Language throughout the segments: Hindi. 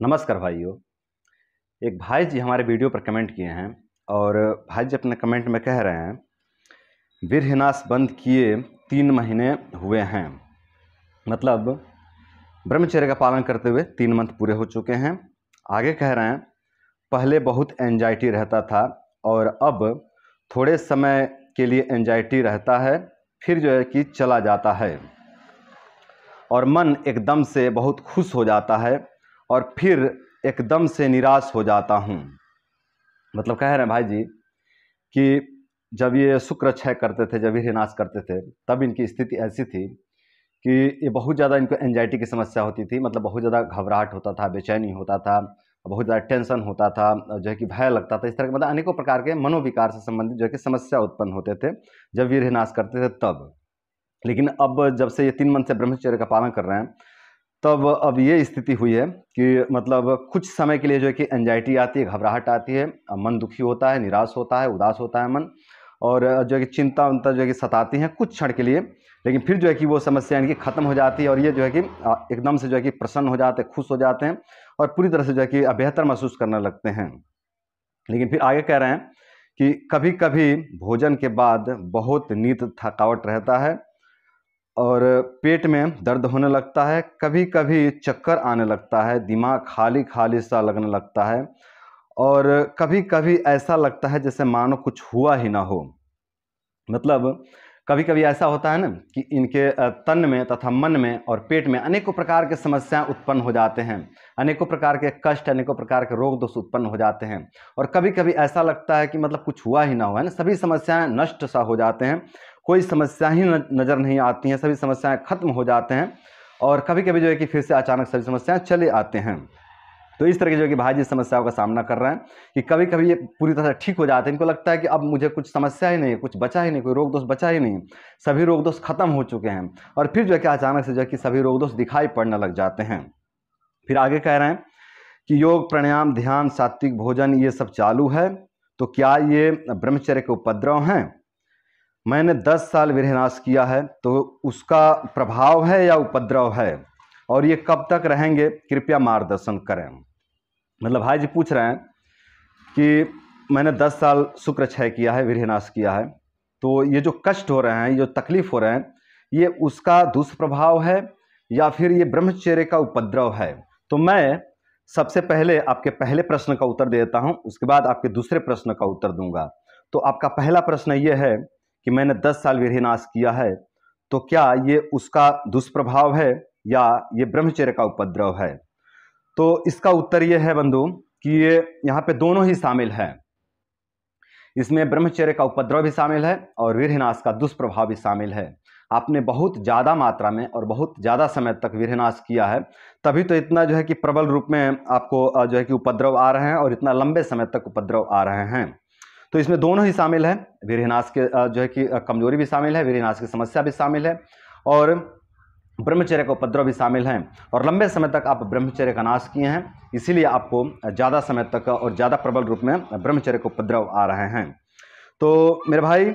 नमस्कार भाइयों। एक भाई जी हमारे वीडियो पर कमेंट किए हैं और भाई जी अपने कमेंट में कह रहे हैं वीरहिनास बंद किए 3 महीने हुए हैं। मतलब ब्रह्मचर्य का पालन करते हुए 3 मंथ पूरे हो चुके हैं। आगे कह रहे हैं पहले बहुत एंजाइटी रहता था और अब थोड़े समय के लिए एंजाइटी रहता है, फिर जो है कि चला जाता है और मन एकदम से बहुत खुश हो जाता है और फिर एकदम से निराश हो जाता हूँ। मतलब कह रहे हैं भाई जी कि जब ये शुक्र क्षय करते थे, जब वीरहिनास करते थे, तब इनकी स्थिति ऐसी थी कि ये बहुत ज़्यादा इनको एंजाइटी की समस्या होती थी। मतलब बहुत ज़्यादा घबराहट होता था, बेचैनी होता था, बहुत ज़्यादा टेंशन होता था, जो है कि भय लगता था। इस तरह के मतलब अनेकों प्रकार के मनोविकार से संबंधित जो है कि समस्या उत्पन्न होते थे जब वीरहिनास करते थे तब। लेकिन अब जब से ये 3 मंथ से ब्रह्मचर्य का पालन कर रहे हैं तब अब ये स्थिति हुई है कि मतलब कुछ समय के लिए जो है कि एंजाइटी आती है, घबराहट आती है, मन दुखी होता है, निराश होता है, उदास होता है मन, और जो है कि चिंता उनता जो है कि सताती हैं कुछ क्षण के लिए। लेकिन फिर जो है कि वो समस्या इनकी ख़त्म हो जाती है और ये जो है कि एकदम से जो है कि प्रसन्न हो जाते हैं, खुश हो जाते हैं और पूरी तरह से जो है कि बेहतर महसूस करने लगते हैं। लेकिन फिर आगे कह रहे हैं कि कभी कभी भोजन के बाद बहुत नींद थकावट रहता है और पेट में दर्द होने लगता है, कभी कभी चक्कर आने लगता है, दिमाग खाली खाली सा लगने लगता है और कभी कभी ऐसा लगता है जैसे मानो कुछ हुआ ही ना हो। मतलब कभी कभी ऐसा होता है ना कि इनके तन में तथा मन में और पेट में अनेकों प्रकार के समस्याएं उत्पन्न हो जाते हैं, अनेकों प्रकार के कष्ट, अनेकों प्रकार के रोग दोष उत्पन्न हो जाते हैं और कभी कभी ऐसा लगता है कि मतलब कुछ हुआ ही ना हुआ है ना, सभी समस्याएं नष्ट सा हो जाते हैं, कोई समस्या ही नज़र नहीं आती हैं, सभी समस्याएं खत्म हो जाते हैं और कभी कभी जो है कि फिर से अचानक सभी समस्याएं चले आते हैं। तो इस तरह की जो है कि भाई जी समस्याओं का सामना कर रहे हैं कि कभी कभी ये पूरी तरह से ठीक हो जाते हैं, इनको लगता है कि अब मुझे कुछ समस्या ही नहीं है, कुछ बचा ही नहीं, कोई रोग दोष बचा ही नहीं, सभी रोग दोष खत्म हो चुके हैं और फिर जो है कि अचानक से जो है कि सभी रोग दोष दिखाई पड़ने लग जाते हैं। फिर आगे कह रहे हैं कि योग, प्राणायाम, ध्यान, सात्विक भोजन ये सब चालू है, तो क्या ये ब्रह्मचर्य के उपद्रव हैं? मैंने 10 साल वीरहिनास किया है, तो उसका प्रभाव है या उपद्रव है और ये कब तक रहेंगे? कृपया मार्गदर्शन करें। मतलब भाई जी पूछ रहे हैं कि मैंने 10 साल शुक्र क्षय किया है, वीरहिनास किया है, तो ये जो कष्ट हो रहे हैं, ये जो तकलीफ हो रहे हैं, ये उसका दुष्प्रभाव है या फिर ये ब्रह्मचर्य का उपद्रव है? तो मैं सबसे पहले आपके पहले प्रश्न का उत्तर दे देता हूं, उसके बाद आपके दूसरे प्रश्न का उत्तर दूंगा। तो आपका पहला प्रश्न ये है कि मैंने 10 साल वीरहिनास किया है, तो क्या ये उसका दुष्प्रभाव है या ये ब्रह्मचर्य का उपद्रव है? तो इसका उत्तर ये है बंधु कि ये यहाँ पे दोनों ही शामिल है। इसमें ब्रह्मचर्य का उपद्रव भी शामिल है और वीरहिनास का दुष्प्रभाव भी शामिल है। आपने बहुत ज़्यादा मात्रा में और बहुत ज़्यादा समय तक वीरहिनास किया है, तभी तो इतना जो है कि प्रबल रूप में आपको जो है कि उपद्रव आ रहे हैं और इतना लंबे समय तक उपद्रव आ रहे हैं। तो इसमें दोनों ही शामिल है, वीरहिनास के जो है कि कमजोरी भी शामिल है, वीरहिनास की समस्या भी शामिल है और ब्रह्मचर्य का उपद्रव भी शामिल हैं और लंबे समय तक आप ब्रह्मचर्य का नाश किए हैं, इसीलिए आपको ज़्यादा समय तक और ज़्यादा प्रबल रूप में ब्रह्मचर्य का उपद्रव आ रहे हैं। तो मेरे भाई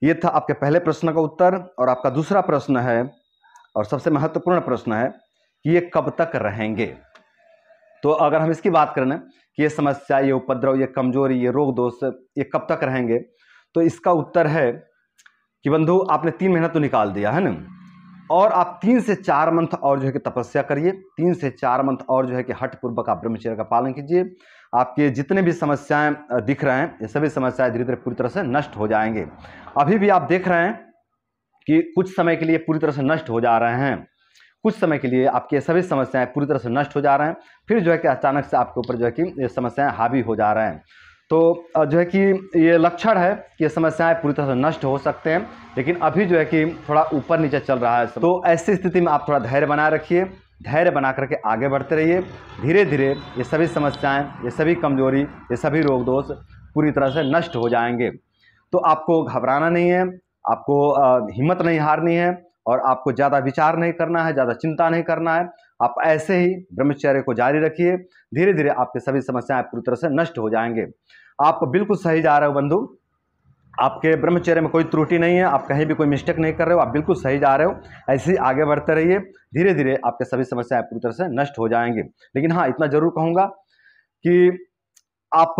ये था आपके पहले प्रश्न का उत्तर और आपका दूसरा प्रश्न है और सबसे महत्वपूर्ण प्रश्न है कि ये कब तक रहेंगे। तो अगर हम इसकी बात करें ना कि ये समस्या, ये उपद्रव, ये कमजोरी, ये रोग दोष ये कब तक रहेंगे, तो इसका उत्तर है कि बंधु आपने 3 महीना तो निकाल दिया है ना, और आप 3 से 4 मंथ और जो है कि तपस्या करिए, 3 से 4 मंथ और जो है कि हठ पूर्वक आप ब्रह्मचर्य का पालन कीजिए। आपके जितने भी समस्याएं दिख रहे हैं, ये सभी समस्याएं धीरे धीरे पूरी तरह से नष्ट हो जाएंगे। अभी भी आप देख रहे हैं कि कुछ समय के लिए पूरी तरह से नष्ट हो जा रहे हैं, कुछ समय के लिए आपकी सभी समस्याएं पूरी तरह से नष्ट हो जा रहे हैं, फिर जो है कि अचानक से आपके ऊपर जो है कि ये समस्याएं हावी हो जा रहे हैं। तो जो है कि ये लक्षण है कि ये समस्याएं पूरी तरह से नष्ट हो सकते हैं, लेकिन अभी जो है कि थोड़ा ऊपर नीचे चल रहा है। तो ऐसी स्थिति में आप थोड़ा धैर्य बनाए रखिए, धैर्य बना करके आगे बढ़ते रहिए। धीरे धीरे ये सभी समस्याएं, ये सभी कमजोरी, ये सभी रोग दोष पूरी तरह से नष्ट हो जाएंगे। तो आपको घबराना नहीं है, आपको हिम्मत नहीं हारनी है और आपको ज़्यादा विचार नहीं करना है, ज़्यादा चिंता नहीं करना है। आप ऐसे ही ब्रह्मचर्य को जारी रखिए, धीरे धीरे आपके सभी समस्याएं पूरी तरह से नष्ट हो जाएंगे। आप बिल्कुल सही जा रहे हो बंधु। आपके ब्रह्मचर्य में कोई त्रुटि नहीं है, आप कहीं भी कोई मिस्टेक नहीं कर रहे हो, आप बिल्कुल सही जा रहे हो। ऐसे ही आगे बढ़ते रहिए, धीरे धीरे आपके सभी समस्याएं पूरी तरह से नष्ट हो जाएंगे। लेकिन हाँ, इतना जरूर कहूँगा कि आप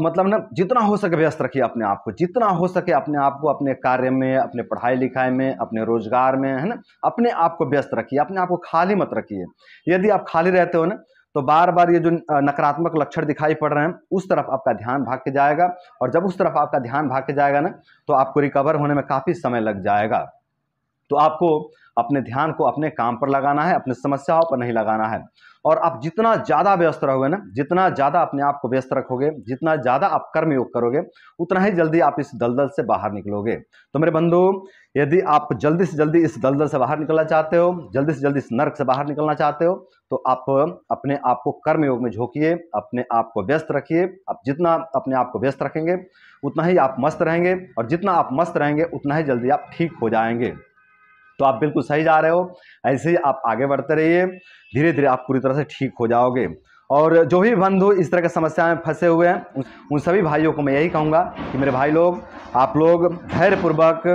मतलब ना जितना हो सके व्यस्त रखिए अपने आप को, जितना हो सके अपने आप को अपने कार्य में, अपने पढ़ाई लिखाई में, अपने रोजगार में, है ना, अपने आप को व्यस्त रखिए, अपने आप को खाली मत रखिए। यदि आप खाली रहते हो ना, तो बार बार ये जो नकारात्मक लक्षण दिखाई पड़ रहे हैं उस तरफ आपका ध्यान भाग के जाएगा, और जब उस तरफ आपका ध्यान भाग के जाएगा ना, तो आपको रिकवर होने में काफ़ी समय लग जाएगा। तो आपको अपने ध्यान को अपने काम पर लगाना है, अपनी समस्याओं पर नहीं लगाना है। और आप जितना ज़्यादा व्यस्त रहोगे ना, जितना ज़्यादा अपने आप को व्यस्त रखोगे, जितना ज़्यादा आप कर्म योग करोगे, उतना ही जल्दी आप इस दलदल से बाहर निकलोगे। तो मेरे बंधु, यदि आप जल्दी से जल्दी इस दलदल से बाहर निकलना चाहते हो, जल्दी से जल्दी इस नर्क से बाहर निकलना चाहते हो, तो आप अपने आप को कर्म योग में झोंकिए, अपने आप को व्यस्त रखिए। आप जितना अपने आप को व्यस्त रखेंगे उतना ही आप मस्त रहेंगे, और जितना आप मस्त रहेंगे उतना ही जल्दी आप ठीक हो जाएंगे। तो आप बिल्कुल सही जा रहे हो, ऐसे ही आप आगे बढ़ते रहिए, धीरे धीरे आप पूरी तरह से ठीक हो जाओगे। और जो भी बंधु इस तरह की समस्याएं फंसे हुए हैं, उन सभी भाइयों को मैं यही कहूँगा कि मेरे भाई लोग, आप लोग धैर्यपूर्वक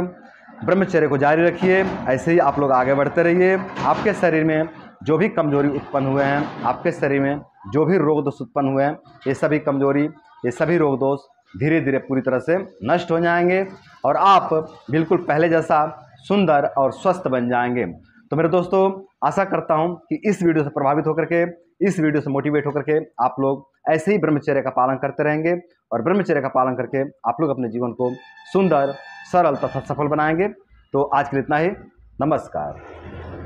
ब्रह्मचर्य को जारी रखिए, ऐसे ही आप लोग आगे बढ़ते रहिए। आपके शरीर में जो भी कमजोरी उत्पन्न हुए हैं, आपके शरीर में जो भी रोग दोष उत्पन्न हुए हैं, ये सभी कमजोरी, ये सभी रोग दोष धीरे धीरे पूरी तरह से नष्ट हो जाएंगे, और आप बिल्कुल पहले जैसा सुंदर और स्वस्थ बन जाएंगे। तो मेरे दोस्तों, आशा करता हूं कि इस वीडियो से प्रभावित होकर के, इस वीडियो से मोटिवेट होकर के आप लोग ऐसे ही ब्रह्मचर्य का पालन करते रहेंगे, और ब्रह्मचर्य का पालन करके आप लोग अपने जीवन को सुंदर, सरल तथा सफल बनाएंगे। तो आज के लिए इतना ही। नमस्कार।